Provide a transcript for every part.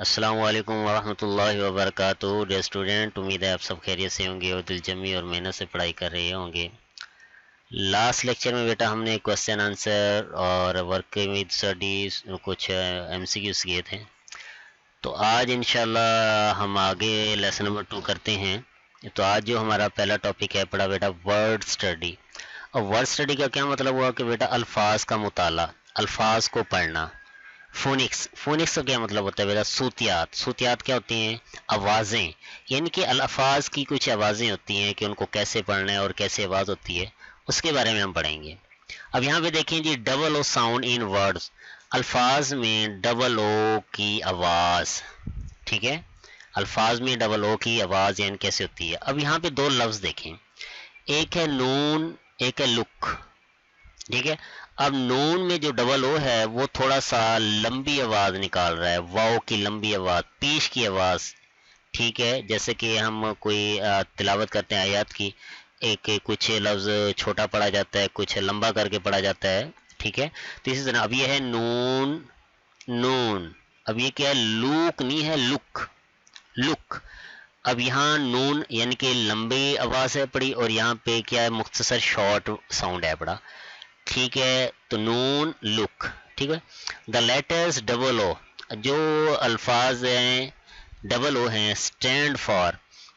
السلام علیکم ورحمۃ اللہ وبرکاتہ ڈیئر اسٹوڈنٹ، امید ہے آپ سب خیریت سے ہوں گے اور دل جمی اور محنت سے پڑھائی کر رہے ہوں گے۔ لاسٹ لیکچر میں بیٹا ہم نے کوشچن آنسر اور ورک ود اسٹڈیز کچھ ایم سی کیوز کیے تھے، تو آج انشاءاللہ ہم آگے لیسن نمبر 2 کرتے ہیں۔ تو آج جو ہمارا پہلا ٹاپک ہے پڑھا بیٹا ورڈ اسٹڈی۔ اور ورڈ اسٹڈی کا کیا مطلب ہوا کہ بیٹا الفاظ کا مطالعہ، الفاظ کو پڑھنا۔ فونکس کا کیا مطلب ہوتا ہے بیٹا؟ صوتیات۔ صوتیات کیا ہوتی ہیں؟ آوازیں، یعنی کہ الفاظ کی کچھ آوازیں ہوتی ہیں کہ ان کو کیسے پڑھنا ہے اور کیسے آواز ہوتی ہے، اس کے بارے میں ہم پڑھیں گے۔ اب یہاں پہ دیکھیں جی، double O sound in words, الفاظ میں ڈبل او کی آواز، ٹھیک ہے، الفاظ میں ڈبل او کی آواز یعنی کیسے ہوتی ہے۔ اب یہاں پہ دو لفظ دیکھیں، ایک ہے نون، ایک ہے لک، ٹھیک ہے۔ اب نون میں جو ڈبل او ہے وہ تھوڑا سا لمبی آواز نکال رہا ہے، واؤ کی لمبی آواز، پیش کی آواز، ٹھیک ہے۔ جیسے کہ ہم کوئی تلاوت کرتے ہیں آیات کی، ایک کچھ لفظ چھوٹا پڑھا جاتا ہے، کچھ لمبا کر کے پڑھا جاتا ہے، ٹھیک ہے۔ تو اسی طرح اب یہ ہے نون، نون، اب یہ کیا ہے؟ لوک نہیں ہے، لک، لک۔ اب یہاں نون یعنی کہ لمبی آواز ہے پڑی، اور یہاں پہ کیا ہے؟ مختصر شارٹ ساؤنڈ ہے پڑا، ٹھیک ہے۔ تو نون، لک، ٹھیک ہے۔ دا لیٹرز ڈبل او، جو الفاظ ہیں ڈبل او ہیں، اسٹینڈ فار،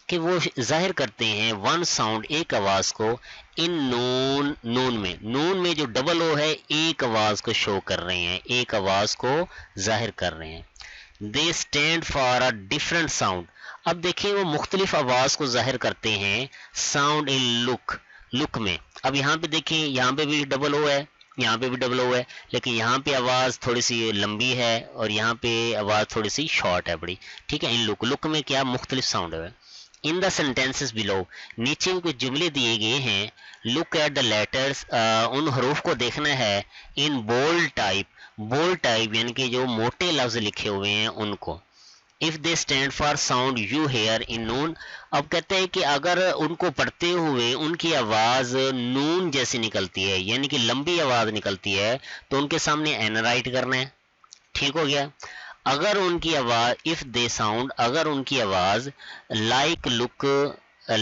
کہ وہ ظاہر کرتے ہیں ون ساؤنڈ، ایک آواز کو، ان نون، نون میں جو ڈبل او ہے ایک آواز کو شو کر رہے ہیں، ایک آواز کو ظاہر کر رہے ہیں۔ They stand for a different sound, اب دیکھیں وہ مختلف آواز کو ظاہر کرتے ہیں، ساؤنڈ ان لک، لک میں۔ اب یہاں پہ دیکھیں، یہاں پہ بھی ڈبل او ہے، یہاں پہ بھی ڈبل او ہے، لیکن یہاں پہ آواز تھوڑی سی لمبی ہے اور یہاں پہ آواز تھوڑی سی شارٹ ہے بڑی، ٹھیک ہے۔ ان لک، لک میں کیا؟ مختلف ساؤنڈ ہے۔ ان دا سینٹینسز بلو، نیچے کچھ جملے دیے گئے ہیں، لک ایٹ دا لیٹرز، ان حروف کو دیکھنا ہے، ان بولڈ ٹائپ، بولڈ ٹائپ یعنی کہ جو موٹے لفظ لکھے ہوئے ہیں ان کو۔ if they stand for sound you hear in noon، اب کہتے ہیں کہ اگر ان کو پڑھتے ہوئے ان کی آواز نون جیسی نکلتی ہے، یعنی کہ لمبی آواز نکلتی ہے، تو ان کے سامنے این رائٹ کرنا ہے، ٹھیک ہو گیا۔ اگر ان کی آواز if they sound، اگر ان کی آواز لائک لک،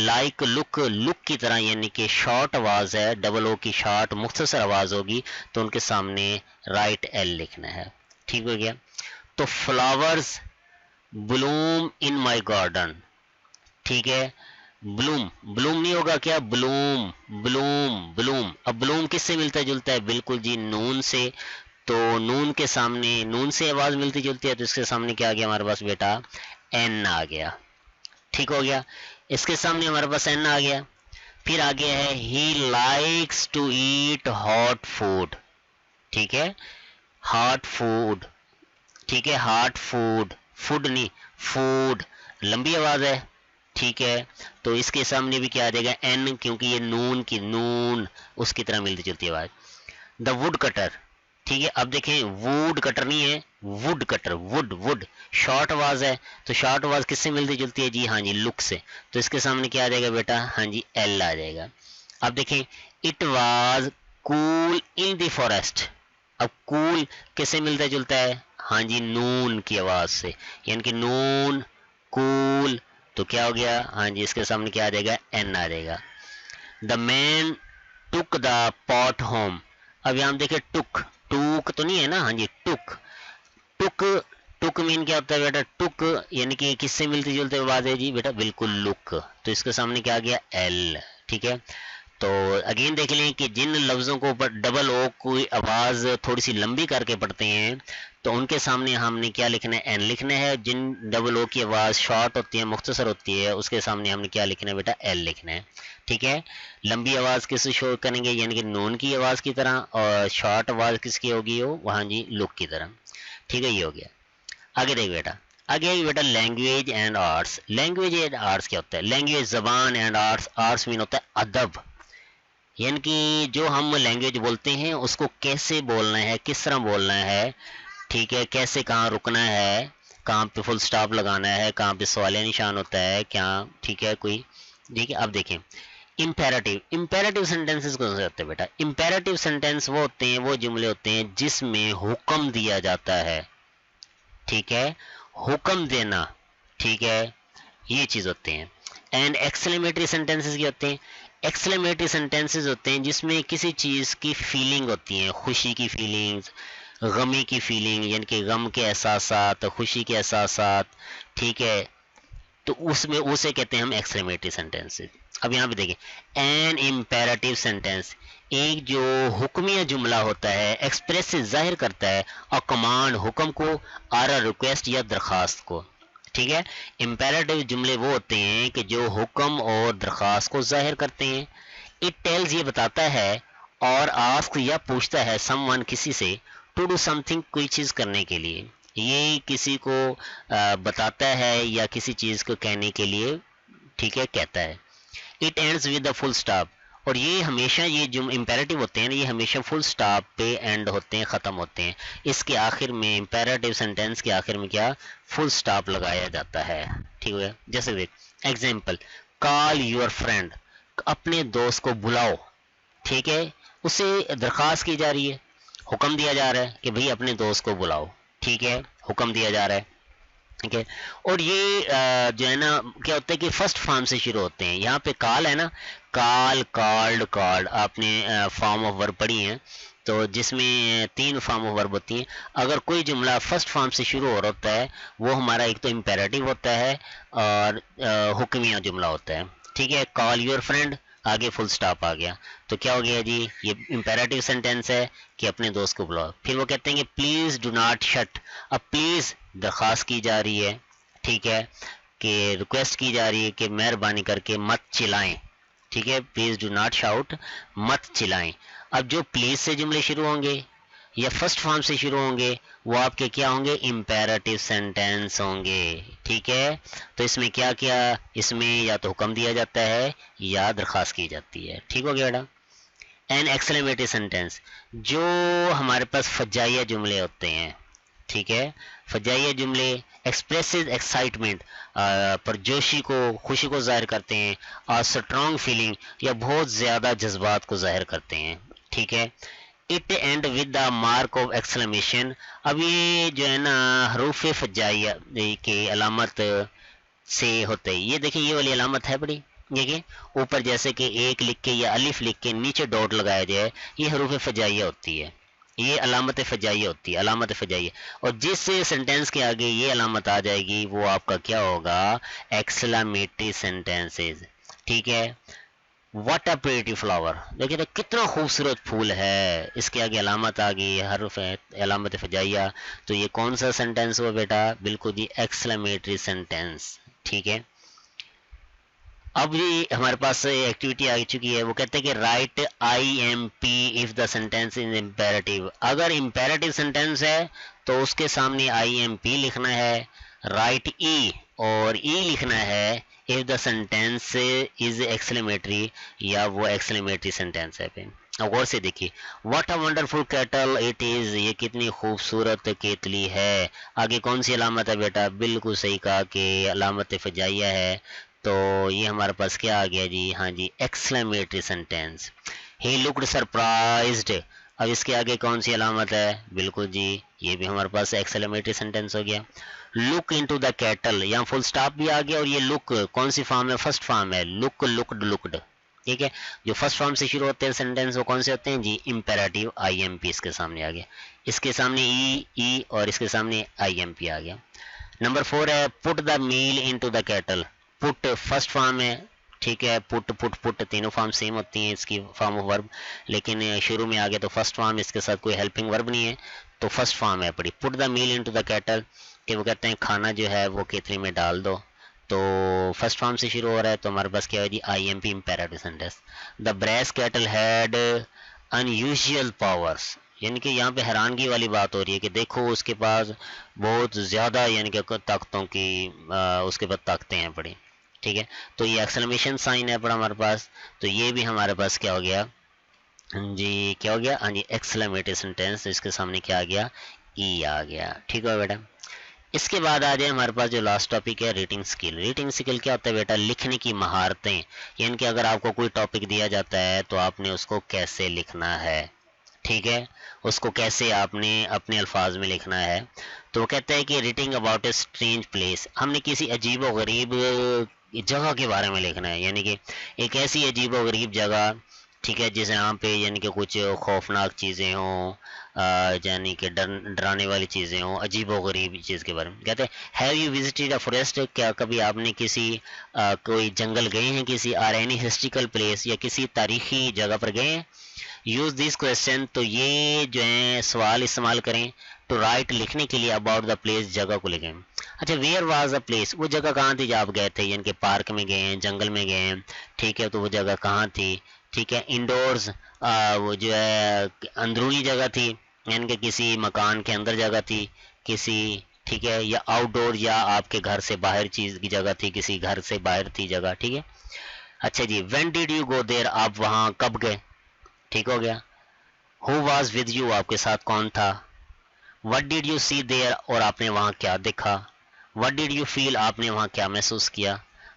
لائک لک، لک کی طرح یعنی کہ شارٹ آواز ہے، ڈبل او کی شارٹ مختصر آواز ہوگی، تو ان کے سامنے رائٹ ایل لکھنا ہے، ٹھیک ہو گیا۔ تو فلاورز بلوم ان مائی گارڈن، ٹھیک ہے۔ بلوم، بلوم نہیں ہوگا کیا؟ بلوم، بلوم، بلوم۔ اب بلوم کس سے ملتا جلتا ہے؟ بالکل جی، نون سے۔ تو نون کے سامنے، نون سے آواز ملتی جلتی ہے، تو اس کے سامنے کیا آ گیا ہمارے پاس بیٹا؟ این آ گیا، ٹھیک ہو گیا۔ اس کے سامنے ہمارے پاس این آ گیا۔ پھر آگے ہے ہی likes to eat hot food, ٹھیک ہے، ہاٹ فوڈ، ٹھیک ہے، ہاٹ فوڈ، فوڈ نہیں، فوڈ، لمبی آواز ہے، ٹھیک ہے۔ تو اس کے سامنے بھی کیا آ جائے گا؟ این، کیونکہ یہ نون کی، نون اس کی طرح ملتی جلتی آواز۔ دا ووڈ کٹر، ٹھیک ہے۔ اب دیکھیں ووڈ کٹر نہیں ہے، would cutter, would, would short آواز ہے، تو شارٹ آواز کس سے ملتی جلتی ہے جی؟ ہاں جی، لک سے۔ تو اس کے سامنے کیا آ جائے گا بیٹا؟ ہاں جی، ایل آ جائے گا۔ اب دیکھیں it was cool in the forest, اب کول کس سے ملتا جلتا ہے؟ ہاں جی، نون کی آواز سے، یعنی کہ نون، کول، تو کیا ہو گیا؟ ہاں جی، اس کے سامنے کیا آ جائے گا؟ این آ جائے گا۔ دا مین ٹک دا پاٹ ہوم، اب یہاں دیکھیں ٹک، ٹوک تو نہیں ہے نا، ہاں جی، ٹک، ٹک، ٹک مین کیا ہوتا ہے بیٹا؟ ٹک یعنی کہ کس سے ملتی جلتی آواز ہے جی بیٹا؟ بالکل لک، تو اس کے سامنے کیا آ گیا؟ ایل، ٹھیک ہے۔ تو اگین دیکھ لیں کہ جن لفظوں کو ڈبل او کوئی آواز تھوڑی سی لمبی کر کے پڑھتے ہیں، تو ان کے سامنے ہم نے کیا لکھنا ہے؟ این لکھنا ہے۔ جن ڈبل او کی آواز شارٹ ہوتی ہے، مختصر ہوتی ہے، اس کے سامنے ہم نے کیا لکھنا ہے بیٹا؟ ایل لکھنا ہے، ٹھیک ہے۔ لمبی آواز کس سے شو کریں گے؟ یعنی کہ نون کی آواز کی طرح، اور شارٹ آواز کس کی ہوگی؟ ہو وہاں جی، لک کی طرح، ٹھیک ہے، یہ ہو گیا۔ آگے دیکھ بیٹا، آگے بیٹا language and arts. Language and arts کیا ہوتا ہے؟ لینگویج زبان، اینڈ آرٹس، آرٹس مین ہوتا ہے ادب، یعنی کہ جو ہم لینگویج بولتے ہیں اس کو کیسے بولنا ہے، کس طرح بولنا ہے، ٹھیک ہے، کیسے کہاں رکنا ہے، کہاں پہ فل سٹاپ لگانا ہے، کہاں پہ سوالیہ نشان ہوتا ہے کیا، ٹھیک ہے، کوئی، ٹھیک ہے۔ اب دیکھیں امپیرٹیو، امپیرٹیو سینٹینسز کون سے ہوتے ہیں بیٹا؟ امپیرٹیو سینٹینس وہ ہوتے ہیں، وہ جملے ہوتے ہیں جس میں حکم دیا جاتا ہے، ٹھیک ہے، حکم دینا، ٹھیک ہے، یہ چیز ہوتے ہیں. اینڈ ایکسکلیمیٹری سینٹینسز کیا ہوتے ہیں؟ ایکسکلیمیٹری سینٹینسز ہوتے ہیں جس میں کسی چیز کی فیلنگ ہوتی ہیں، خوشی کی فیلنگز، غمی کی فیلنگ، یعنی کہ غم کے احساسات، خوشی کے احساسات، ٹھیک ہے، تو اس میں اسے کہتے ہیں ہم ایکسکلیمیٹری سینٹینسز. اب یہاں پہ دیکھیں، این امپیرٹیو سینٹینس، ایک جو حکمیہ جملہ ہوتا ہے، ایکسپریس ظاہر کرتا ہے، اور کمانڈ حکم کو، آر ریکویسٹ یا درخواست کو، ٹھیک ہے. امپیرٹیو جملے وہ ہوتے ہیں کہ جو حکم اور درخواست کو ظاہر کرتے ہیں. اٹ ٹیلز یہ بتاتا ہے، اور آسک یا پوچھتا ہے سم ون کسی سے، ٹو ڈو سم تھنگ کوئی چیز کرنے کے لیے، یہ کسی کو بتاتا ہے یا کسی چیز کو کہنے کے لیے، ٹھیک ہے، کہتا ہے. It ends with the full stop, اور یہ ہمیشہ یہ جو امپیریٹو ہوتے ہیں نا، یہ ہمیشہ فل اسٹاپ پہ اینڈ ہوتے ہیں، ختم ہوتے ہیں. اس کے آخر میں امپیریٹو سینٹینس کے آخر میں کیا فل اسٹاپ لگایا جاتا ہے، ٹھیک ہے. جیسے دیکھ ایگزامپل، کال یور فرینڈ، اپنے دوست کو بلاؤ، ٹھیک ہے، اسے درخواست کی جا رہی ہے، حکم دیا جا رہا ہے کہ بھئی اپنے دوست کو بلاؤ، ٹھیک ہے، حکم دیا جا رہا ہے، ٹھیک ہے. اور یہ جو ہے نا کیا ہوتا ہے کہ فرسٹ فارم سے شروع ہوتے ہیں. یہاں پہ کال ہے نا، کال، کالڈ، کالڈ، آپ نے فارم آف ورب پڑھی ہیں تو جس میں 3 فارم آف ورب ہوتی ہیں. اگر کوئی جملہ فرسٹ فارم سے شروع ہو رہا ہوتا ہے وہ ہمارا ایک تو امپیریٹو ہوتا ہے اور حکمیہ جملہ ہوتا ہے، ٹھیک ہے. کال یور فرینڈ، آگے فل سٹاپ آ گیا تو کیا ہو گیا جی، یہ امپیریٹو سینٹینس ہے کہ اپنے دوست کو بلاؤ. پھر وہ کہتے ہیں کہ پلیز ڈو ناٹ شٹ، اب پلیز درخواست کی جا رہی ہے، ٹھیک ہے، کہ ریکویسٹ کی جا رہی ہے کہ مہربانی کر کے مت چلائیں، ٹھیک ہے، پلیز ڈو ناٹ شاؤٹ، مت چلائیں. اب جو پلیز سے جملے شروع ہوں گے یا فرسٹ فارم سے شروع ہوں گے وہ آپ کے کیا ہوں گے، امپیریٹو سینٹینس ہوں گے، ٹھیک ہے. تو اس میں کیا کیا، اس میں یا تو حکم دیا جاتا ہے یا درخواست کی جاتی ہے، ٹھیک ہو گیا بیٹا. این ایکسکلیمیٹری سینٹینس، جو ہمارے پاس فجائیہ جملے ہوتے ہیں، ٹھیک ہے، فجائیہ جملے ایکسپریسز ایکسائٹمنٹ، پرجوشی کو، خوشی کو ظاہر کرتے ہیں، اور اسٹرانگ فیلنگ یا بہت زیادہ جذبات کو ظاہر کرتے ہیں، ٹھیک ہے. It and with the mark of exclamation, اب یہ جو ہے نا حروف فجائیہ کی علامت سے ہوتے ہیں. یہ دیکھیں یہ والی علامت ہے بڑی، دیکھیں اوپر جیسے کہ ایک لکھ کے یا الف لکھ کے نیچے ڈاٹ لگایا جائے، یہ حروف فجائیہ ہوتی ہے، یہ علامت فجائیہ ہوتی ہے، علامت فجائیہ. اور جس سینٹینس کے آگے یہ علامت آ جائے گی وہ آپ کا کیا ہوگا، ایکسکلیمیٹری سینٹینسز، ٹھیک ہے. واٹ اے پریٹی فلاور، دیکھیں تو کتنا خوبصورت پھول ہے، اس کے آگے علامت آ گئی حرف ہے علامت فجائیہ، تو یہ کون سا سینٹینس ہوا بیٹا، بالکل جی ایکسکلیمیٹری سینٹینس، ٹھیک ہے. اب یہ ہمارے پاس ایکٹیویٹی آ چکی ہے، وہ کہتے ہیں کہ right I M P of the sentence is imperative. اگر امپیریٹیو سینٹینس ہے تو اس کے سامنے آئی ایم پی لکھنا ہے، رائٹ ای، اور ای لکھنا ہے اف دا سینٹینس از ایکسکلیمیٹری، یا وہ ایکسکلیمیٹری سینٹینس ہے. پہ اب غور سے دیکھیے، what a wonderful cattle it is, یہ کتنی خوبصورت کیتلی ہے. آگے کون سی علامت ہے بیٹا، بالکل صحیح کہا کہ علامت فجائیہ ہے، تو یہ ہمارے پاس کیا آ گیا جی، ہاں جی ایکسکلیمیٹری سینٹینس. ہی لکڈ سرپرائزڈ، اب اس کے آگے کون سی علامت ہے، بالکل جی یہ بھی ہمارے پاس ایکسکلیمیٹری سینٹینس ہو گیا. لک انٹو دا کیٹل، یہاں فل سٹاپ بھی آ گیا، اور یہ لک کون سی فارم ہے، فرسٹ فارم ہے، لک، لکڈ، لکڈ، ٹھیک ہے. جو فرسٹ فارم سے شروع ہوتے ہیں سینٹینس وہ کون سے ہوتے ہیں جی، امپیریٹیو، آئی ایم پی اس کے سامنے آ گیا، اس کے سامنے ای اور اس کے سامنے آئی ایم پی آ گیا. نمبر 4 ہے put the milk into the kettle, put first form ہے، ٹھیک ہے، پٹ پٹ پٹ تینوں فارم سیم ہوتی ہیں اس کی فارم آف ورب، لیکن شروع میں آگے تو فرسٹ فارم، اس کے ساتھ کوئی ہیلپنگ ورب نہیں ہے تو فرسٹ فارم ہے پڑی. پٹ the milk into the Cattell, کہ وہ کہتے ہیں کھانا جو ہے وہ کیتلی میں ڈال دو، تو فرسٹ فارم سے شروع ہو رہا ہے تو ہمارے پاس کیا ہے جی، I M P imperative sentence. The brass kettle had unusual powers, یعنی کہ یہاں پہ حیرانگی والی بات ہو رہی ہے کہ دیکھو اس کے پاس بہت زیادہ یعنی کہ طاقتوں کی اس کے پاس طاقتیں ہیں پڑی، ٹھیک ہے. تو یہ ایکسکلیمیشن سائن ہے پڑا ہمارے پاس، تو یہ بھی ہمارے پاس کیا ہو گیا جی، کیا ہو گیا، ہاں جی ایکسکلیمیٹری سینٹینس، اس کے سامنے کیا آ گیا، ای آ گیا، ٹھیک ہے بیٹا. اس کے بعد آ جائے ہمارے پاس جو لاسٹ ٹاپک ہے ریٹنگ سکل. ریٹنگ سکل کیا ہوتا ہے بیٹا، لکھنے کی مہارتیں، یعنی کہ اگر آپ کو کوئی ٹاپک دیا جاتا ہے تو آپ نے اس کو کیسے لکھنا ہے، ٹھیک ہے، اس کو کیسے آپ نے اپنے الفاظ میں لکھنا ہے. تو وہ کہتا ہے کہ rating about a strange place, ہم نے کسی عجیب و غریب جگہ کے بارے میں لکھنا ہے، یعنی کہ ایک ایسی عجیب و غریب جگہ، ٹھیک ہے، جس یہاں پہ یعنی کہ کچھ خوفناک چیزیں ہوں، یعنی کہ ڈرانے والی چیزیں ہوں، عجیب و غریب چیز کے بارے میں. کہتے ہیں have you visited a forest, کیا کبھی آپ نے کسی کوئی جنگل گئے ہیں کسی، آر اینی ہسٹریکل پلیس، یا کسی تاریخی جگہ پر گئے ہیں. یوز دس کوشچن، تو یہ جو ہیں سوال استعمال کریں ٹو رائٹ، لکھنے کے لیے اباؤٹ دا پلیس، جگہ کو لکھیں. اچھا، ویئر واز اے پلیس، وہ جگہ کہاں تھی جب آپ گئے تھے، یعنی کہ پارک میں گئے ہیں، جنگل میں گئے ہیں، ٹھیک ہے، تو وہ جگہ کہاں تھی. ٹھیک ہے، انڈورز، وہ جو ہے اندرونی جگہ تھی، یعنی کہ کسی مکان کے اندر جگہ تھی کسی، ٹھیک ہے، یا آؤٹ ڈور، یا آپ کے گھر سے باہر چیز کی جگہ تھی، کسی گھر سے باہر تھی جگہ. ٹھیک ہے. اچھا جی، وین ڈیڈ یو گو دیر، آپ وہاں کب گئے. ٹھیک ہو گیا. ہو واز ود یو، آپ کے ساتھ کون تھا. وٹ ڈیڈ یو سی دیر، اور آپ نے وہاں کیا دیکھا. وٹ ڈیڈ یو فیل، آپ نے وہاں کیا محسوس کیا.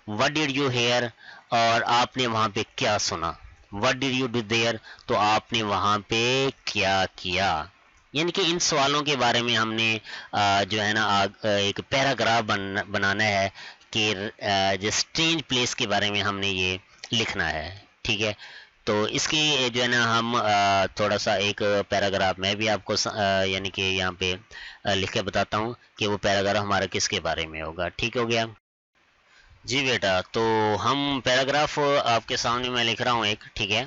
وٹ ڈیڈ یو ہیئر، اور آپ نے وہاں پہ کیا سنا. وٹ ڈیڈ یو ڈو دیر، تو آپ نے وہاں پہ کیا کیا. یعنی کہ ان سوالوں کے بارے میں ہم نے جو ہے نا ایک پیراگراف بنانا ہے کہ جو اسٹرینج پلیس کے بارے میں ہم نے یہ لکھنا ہے. ٹھیک ہے، تو اس کی جو ہے نا ہم تھوڑا سا ایک پیراگراف میں بھی آپ کو یعنی کہ یہاں پہ لکھ کے بتاتا ہوں کہ وہ پیراگراف ہمارا کس کے بارے میں ہوگا. ٹھیک ہو گیا جی بیٹا. تو ہم پیراگراف آپ کے سامنے میں لکھ رہا ہوں ایک، ٹھیک ہے،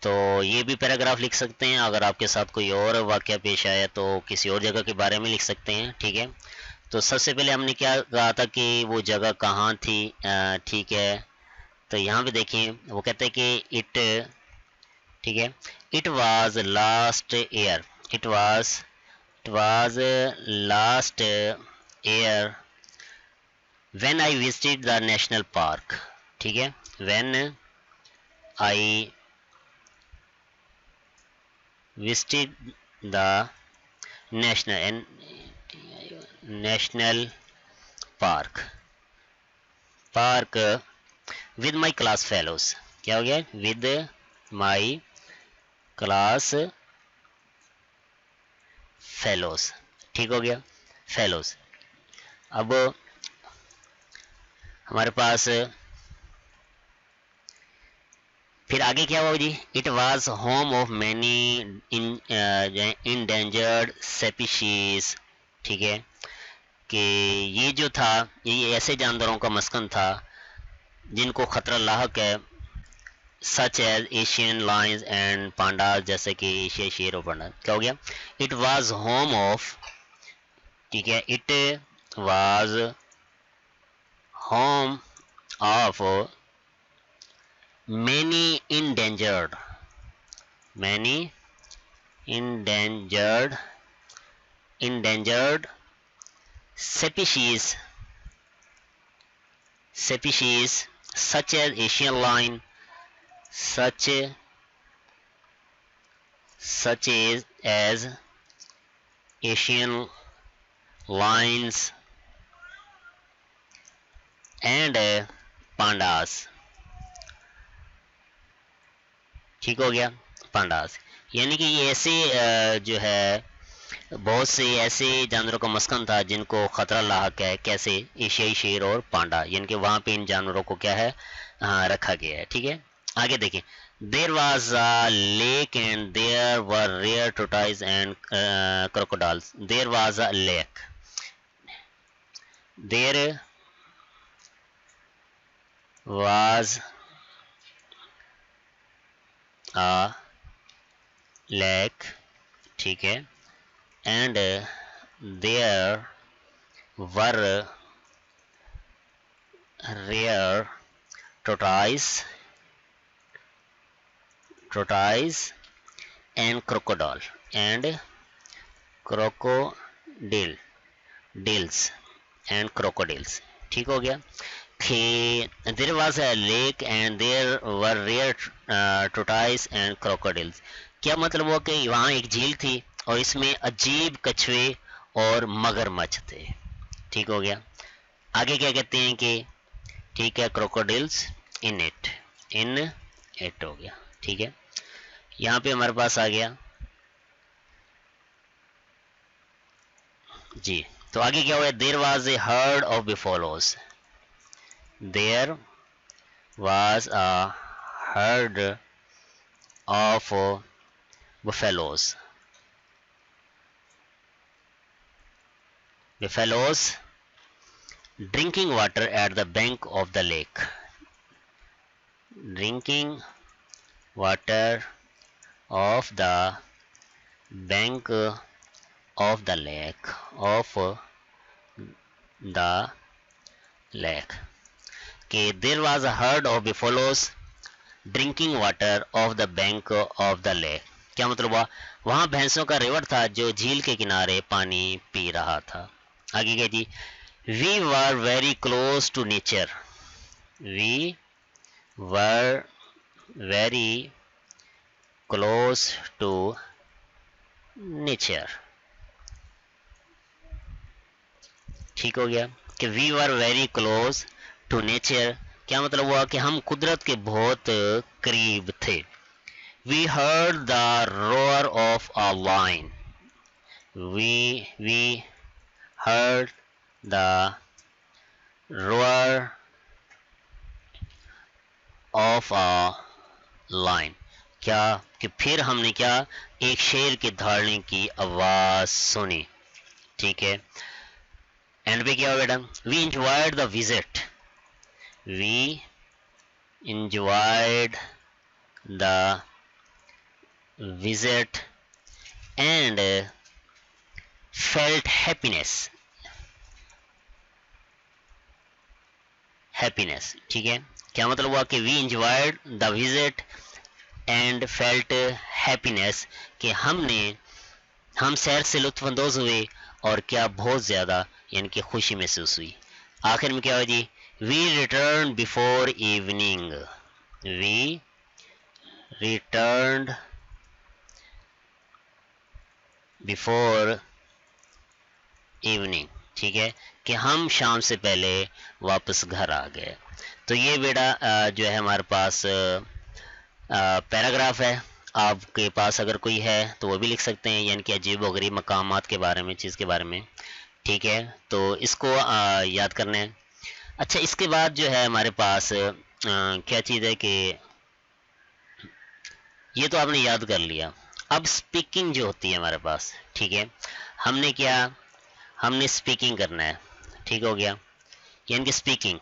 تو یہ بھی پیراگراف لکھ سکتے ہیں. اگر آپ کے ساتھ کوئی اور واقعہ پیش آیا تو کسی اور جگہ کے بارے میں لکھ سکتے ہیں. ٹھیک ہے، تو سب سے پہلے ہم نے کیا کہا تھا کہ وہ جگہ کہاں تھی. ٹھیک ہے، تو یہاں پہ دیکھیں وہ کہتے ہیں کہ اٹ، ٹھیک ہے، it was last year, it was last year when I visited the national park. ٹھیک ہے، when I visited the national park with my class fellows. کیا ہو گیا، with my class fellows. ٹھیک ہو گیا، fellows. اب ہمارے پاس پھر آگے کیا ہوا جی. It was home of many endangered species. ٹھیک ہے، کہ یہ جو تھا یہ ایسے جانوروں کا مسکن تھا جن کو خطرہ لاحق ہے، such as Asian lions and pandas, جیسے کہ ایشیا شیر اور پانڈا. کیا ہو گیا، اٹ واز ہوم آف، ٹھیک ہے، it was home of many endangered species such as Asian lion, such as Asian lions and pandas. ٹھیک ہو گیا، پانڈاس. یعنی کہ یہ ایسے جو ہے بہت سے ایسے جانوروں کا مسکن تھا جن کو خطرہ لاحق ہے. کیسے، ایشیائی شیر اور پانڈا، یعنی کہ وہاں پہ ان جانوروں کو کیا ہے رکھا گیا ہے. ٹھیک ہے، آگے دیکھیں. There was a lake and there were rare tortoise and crocodiles. There was a lake, there was lake, ٹھیک ہے، and there were rare tortoise and crocodiles. ٹھیک ہو گیا. There was a lake and there were rare tortoise and crocodiles. کیا مطلب ہوا کہ وہاں ایک جھیل تھی اور اس میں عجیب کچھوے اور مگرمچھ تھے. ٹھیک ہو گیا. آگے کیا کہتے ہیں کہ ٹھیک ہے، کروکوڈائلز ان اٹ ہو گیا. ٹھیک ہے، یہاں پہ ہمارے پاس آ گیا جی تو آگے کیا ہوا ہے؟ There was a herd of buffaloes. There was a herd of buffaloes. Buffaloes drinking water at the bank of the lake. Drinking water of the bank of the lake. Of the lake. کہ there was a herd of buffaloes drinking water of the bank of the lake. کیا مطلب ہوا؟ وہاں بھینسوں کا ریوڑ تھا جو جھیل کے کنارے پانی پی رہا تھا. آگے کیا جی؟ We were very close to nature. We were very close to nature. ٹھیک ہو گیا کہ we were very close to nature. کیا مطلب ہوا کہ ہم قدرت کے بہت قریب تھے. We heard the roar of a lion. We heard the roar of a lion. کیا کہ پھر ہم نے کیا؟ ایک شیر کے دھاڑنے کی آواز سنی. ٹھیک ہے. اینڈ پہ کیا ہو بیٹا؟ We enjoyed the visit. We enjoyed the visit and felt happiness. ٹھیک ہے. کیا مطلب ہوا کہ we enjoyed the visit and felt happiness کہ ہم سیر سے لطف اندوز ہوئے اور کیا بہت زیادہ یعنی کہ خوشی محسوس ہوئی. آخر میں کیا ہوا جی؟ We returned before evening. We returned before evening. ٹھیک ہے کہ ہم شام سے پہلے واپس گھر آ گئے. تو یہ بیٹا جو ہے ہمارے پاس پیراگراف ہے. آپ کے پاس اگر کوئی ہے تو وہ بھی لکھ سکتے ہیں یعنی کہ عجیب و غریب مقامات کے بارے میں، چیز کے بارے میں. ٹھیک ہے تو اس کو یاد کرنا ہے. اچھا اس کے بعد جو ہے ہمارے پاس کیا چیز ہے کہ یہ تو آپ نے یاد کر لیا. اب اسپیکنگ جو ہوتی ہے ہمارے پاس، ٹھیک ہے، ہم نے کیا؟ ہم نے اسپیکنگ کرنا ہے. ٹھیک ہو گیا یعنی کہ اسپیکنگ.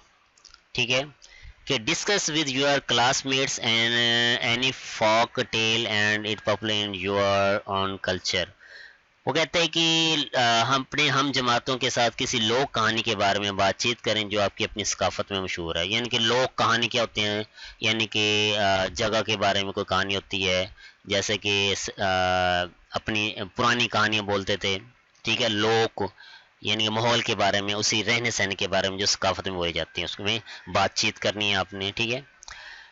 ٹھیک ہے کہ discuss with your classmates any folk tale and it popular in your own culture. وہ کہتے ہیں کہ ہم جماعتوں کے ساتھ کسی لوک کہانی کے بارے میں بات چیت کریں جو آپ کی اپنی ثقافت میں مشہور ہے. یعنی کہ لوک کہانی کیا ہوتے ہیں؟ یعنی کہ جگہ کے بارے میں کوئی کہانی ہوتی ہے، جیسے کہ اپنی پرانی کہانیاں بولتے تھے. ٹھیک ہے. لوک یعنی کہ ماحول کے بارے میں، اسی رہنے سہنے کے بارے میں جو ثقافت میں بولی جاتی ہیں اس میں بات چیت کرنی ہے آپ نے. ٹھیک ہے.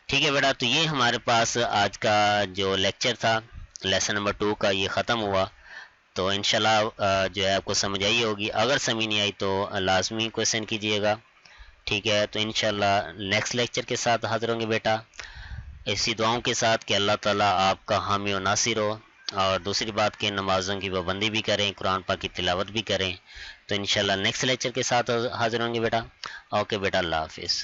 ٹھیک ہے بیٹا. تو یہ ہمارے پاس آج کا جو لیکچر تھا لیسن نمبر 2 کا یہ ختم ہوا. تو انشاءاللہ جو ہے آپ کو سمجھ آئی ہوگی. اگر سمجھ نہیں آئی تو لازمی کویشچن کیجئے گا. ٹھیک ہے. تو انشاءاللہ نیکسٹ لیکچر کے ساتھ حاضر ہوں گے بیٹا، ایسی دعاؤں کے ساتھ کہ اللہ تعالیٰ آپ کا حامی و ناصر ہو. اور دوسری بات کہ نمازوں کی پابندی بھی کریں، قرآن پاک کی تلاوت بھی کریں. تو انشاءاللہ نیکسٹ لیکچر کے ساتھ حاضر ہوں گے بیٹا. اوکے بیٹا، اللہ حافظ.